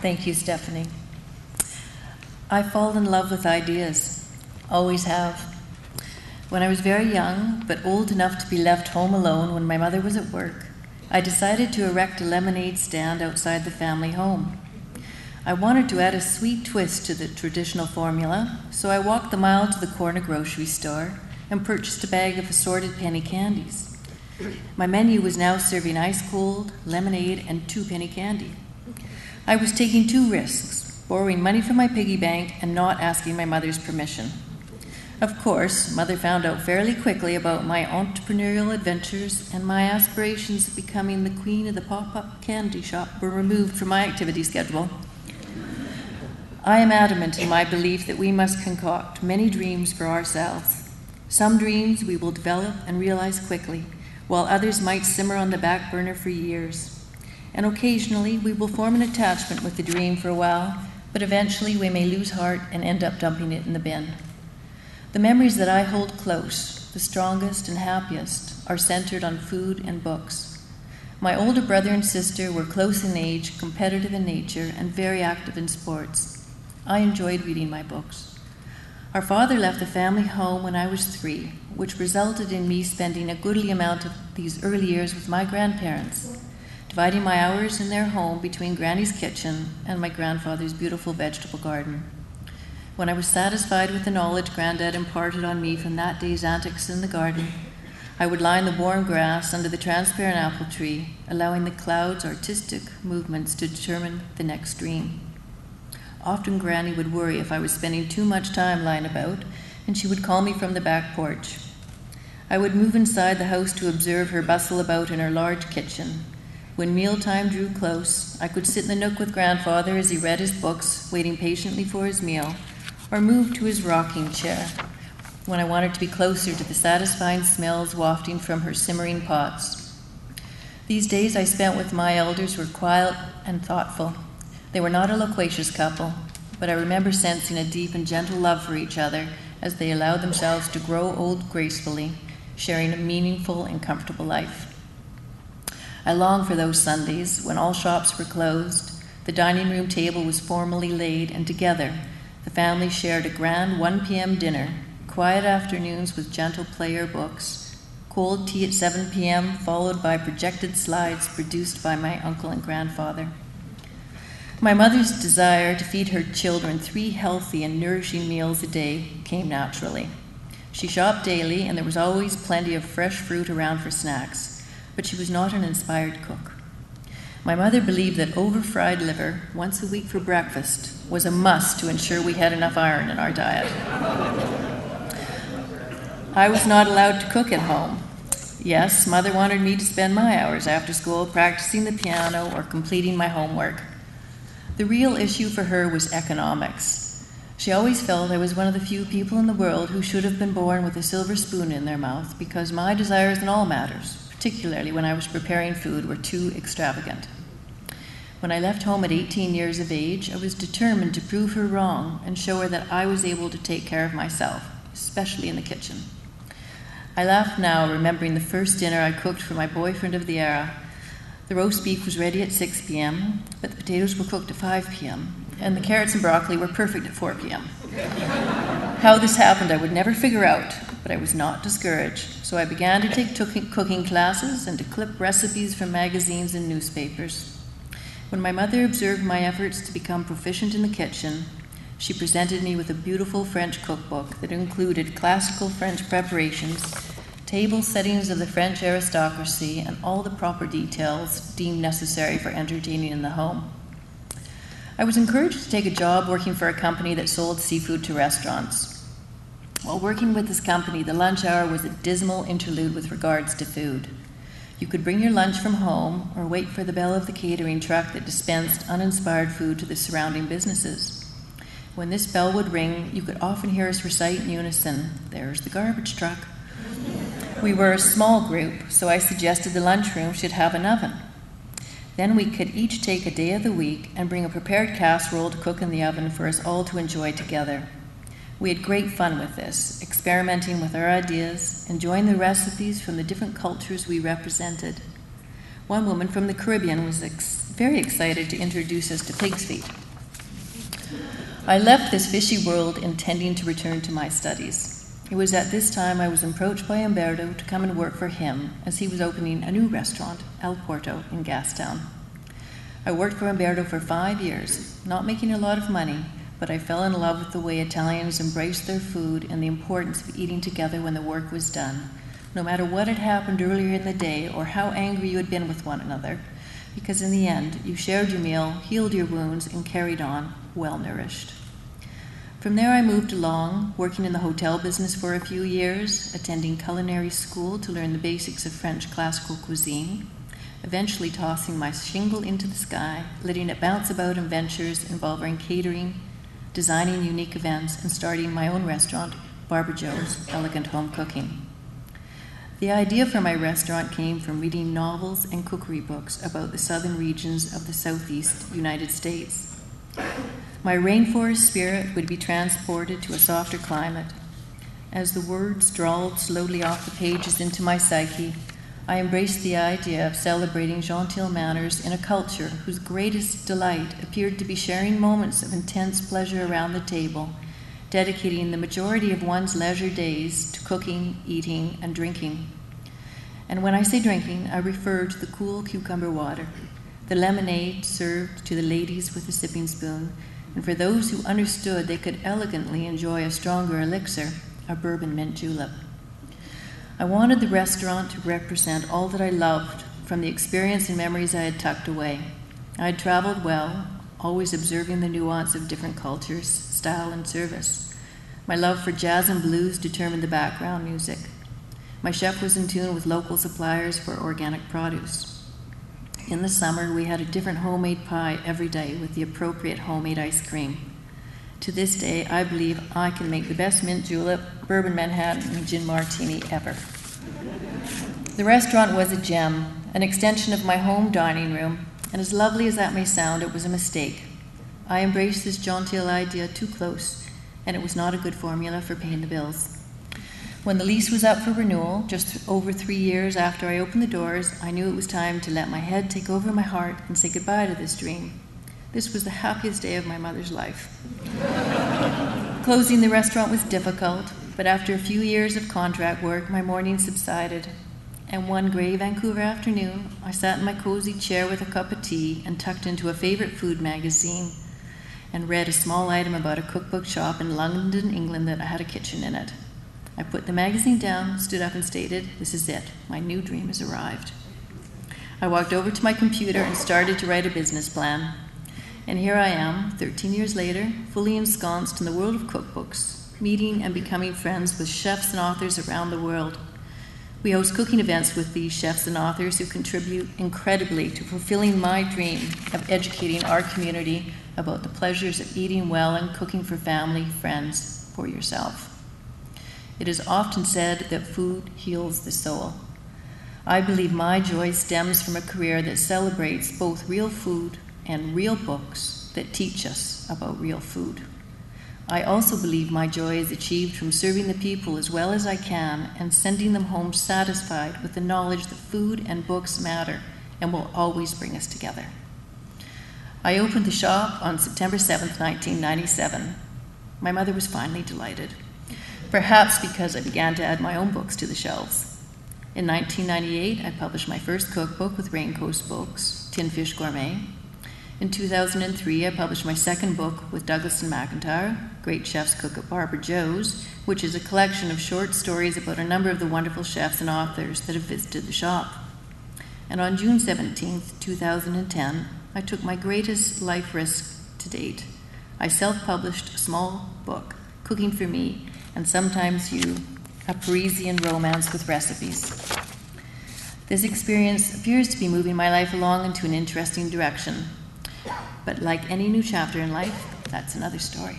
Thank you, Stephanie. I fall in love with ideas, always have. When I was very young, but old enough to be left home alone when my mother was at work, I decided to erect a lemonade stand outside the family home. I wanted to add a sweet twist to the traditional formula, so I walked the mile to the corner grocery store and purchased a bag of assorted penny candies. My menu was now serving ice-cold lemonade and 2-penny candy. I was taking 2 risks, borrowing money from my piggy bank and not asking my mother's permission. Of course, Mother found out fairly quickly about my entrepreneurial adventures, and my aspirations of becoming the queen of the pop-up candy shop were removed from my activity schedule. I am adamant in my belief that we must concoct many dreams for ourselves. Some dreams we will develop and realize quickly, while others might simmer on the back burner for years. And occasionally we will form an attachment with the dream for a while, but eventually we may lose heart and end up dumping it in the bin. The memories that I hold close, the strongest and happiest, are centered on food and books. My older brother and sister were close in age, competitive in nature, and very active in sports. I enjoyed reading my books. Our father left the family home when I was 3, which resulted in me spending a goodly amount of these early years with my grandparents, dividing my hours in their home between Granny's kitchen and my grandfather's beautiful vegetable garden. When I was satisfied with the knowledge Granddad imparted on me from that day's antics in the garden, I would lie in the warm grass under the transparent apple tree, allowing the clouds' artistic movements to determine the next dream. Often Granny would worry if I was spending too much time lying about, and she would call me from the back porch. I would move inside the house to observe her bustle about in her large kitchen. When mealtime drew close, I could sit in the nook with Grandfather as he read his books, waiting patiently for his meal, or move to his rocking chair when I wanted to be closer to the satisfying smells wafting from her simmering pots. These days I spent with my elders were quiet and thoughtful. They were not a loquacious couple, but I remember sensing a deep and gentle love for each other as they allowed themselves to grow old gracefully, sharing a meaningful and comfortable life. I long for those Sundays when all shops were closed, the dining room table was formally laid, and together the family shared a grand 1 p.m. dinner, quiet afternoons with gentle play or books, cold tea at 7 p.m. followed by projected slides produced by my uncle and grandfather. My mother's desire to feed her children 3 healthy and nourishing meals a day came naturally. She shopped daily, and there was always plenty of fresh fruit around for snacks, but she was not an inspired cook. My mother believed that over-fried liver, once a week for breakfast, was a must to ensure we had enough iron in our diet. I was not allowed to cook at home. Yes, Mother wanted me to spend my hours after school practicing the piano or completing my homework. The real issue for her was economics. She always felt I was one of the few people in the world who should have been born with a silver spoon in their mouth because my desires in all matters, particularly when I was preparing food, were too extravagant. When I left home at 18 years of age, I was determined to prove her wrong and show her that I was able to take care of myself, especially in the kitchen. I laugh now, remembering the first dinner I cooked for my boyfriend of the era. The roast beef was ready at 6 p.m., but the potatoes were cooked at 5 p.m., and the carrots and broccoli were perfect at 4 p.m. How this happened I would never figure out, but I was not discouraged, so I began to take cooking classes and to clip recipes from magazines and newspapers. When my mother observed my efforts to become proficient in the kitchen, she presented me with a beautiful French cookbook that included classical French preparations, table settings of the French aristocracy, and all the proper details deemed necessary for entertaining in the home. I was encouraged to take a job working for a company that sold seafood to restaurants. While working with this company, the lunch hour was a dismal interlude with regards to food. You could bring your lunch from home or wait for the bell of the catering truck that dispensed uninspired food to the surrounding businesses. When this bell would ring, you could often hear us recite in unison, "There's the garbage truck." We were a small group, so I suggested the lunchroom should have an oven. Then we could each take a day of the week and bring a prepared casserole to cook in the oven for us all to enjoy together. We had great fun with this, experimenting with our ideas, enjoying the recipes from the different cultures we represented. One woman from the Caribbean was very excited to introduce us to pig's feet. I left this fishy world intending to return to my studies. It was at this time I was approached by Umberto to come and work for him as he was opening a new restaurant, El Porto, in Gastown. I worked for Umberto for 5 years, not making a lot of money, but I fell in love with the way Italians embraced their food and the importance of eating together when the work was done, no matter what had happened earlier in the day or how angry you had been with one another, because in the end, you shared your meal, healed your wounds, and carried on, well-nourished. From there, I moved along, working in the hotel business for a few years, attending culinary school to learn the basics of French classical cuisine, eventually tossing my shingle into the sky, letting it bounce about in ventures involving catering, designing unique events, and starting my own restaurant, Barbara Joe's Elegant Home Cooking. The idea for my restaurant came from reading novels and cookery books about the southern regions of the southeast United States. My rainforest spirit would be transported to a softer climate. As the words drawled slowly off the pages into my psyche, I embraced the idea of celebrating genteel manners in a culture whose greatest delight appeared to be sharing moments of intense pleasure around the table, dedicating the majority of one's leisure days to cooking, eating, and drinking. And when I say drinking, I refer to the cool cucumber water, the lemonade served to the ladies with a sipping spoon, and for those who understood they could elegantly enjoy a stronger elixir, a bourbon mint julep. I wanted the restaurant to represent all that I loved from the experience and memories I had tucked away. I had traveled well, always observing the nuance of different cultures, style, and service. My love for jazz and blues determined the background music. My chef was in tune with local suppliers for organic produce. In the summer, we had a different homemade pie every day with the appropriate homemade ice cream. To this day, I believe I can make the best mint julep, bourbon Manhattan, and gin martini ever. The restaurant was a gem, an extension of my home dining room, and as lovely as that may sound, it was a mistake. I embraced this genteel idea too close, and it was not a good formula for paying the bills. When the lease was up for renewal, just over 3 years after I opened the doors, I knew it was time to let my head take over my heart and say goodbye to this dream. This was the happiest day of my mother's life. Closing the restaurant was difficult, but after a few years of contract work, my mornings subsided. And one gray Vancouver afternoon, I sat in my cozy chair with a cup of tea and tucked into a favorite food magazine and read a small item about a cookbook shop in London, England that had a kitchen in it. I put the magazine down, stood up and stated, "This is it. My new dream has arrived." I walked over to my computer and started to write a business plan. And here I am, 13 years later, fully ensconced in the world of cookbooks, meeting and becoming friends with chefs and authors around the world. We host cooking events with these chefs and authors who contribute incredibly to fulfilling my dream of educating our community about the pleasures of eating well and cooking for family, friends, for yourself. It is often said that food heals the soul. I believe my joy stems from a career that celebrates both real food and real books that teach us about real food. I also believe my joy is achieved from serving the people as well as I can and sending them home satisfied with the knowledge that food and books matter and will always bring us together. I opened the shop on September 7th, 1997. My mother was finally delighted, perhaps because I began to add my own books to the shelves. In 1998, I published my first cookbook with Raincoast Books, Tin Fish Gourmet. In 2003, I published my second book with Douglas and McIntosh, Great Chefs Cook at Barbara Joe's, which is a collection of short stories about a number of the wonderful chefs and authors that have visited the shop. And on June 17th, 2010, I took my greatest life risk to date. I self-published a small book, Cooking for Me, and Sometimes You, a Parisian romance with recipes. This experience appears to be moving my life along into an interesting direction. But like any new chapter in life, that's another story.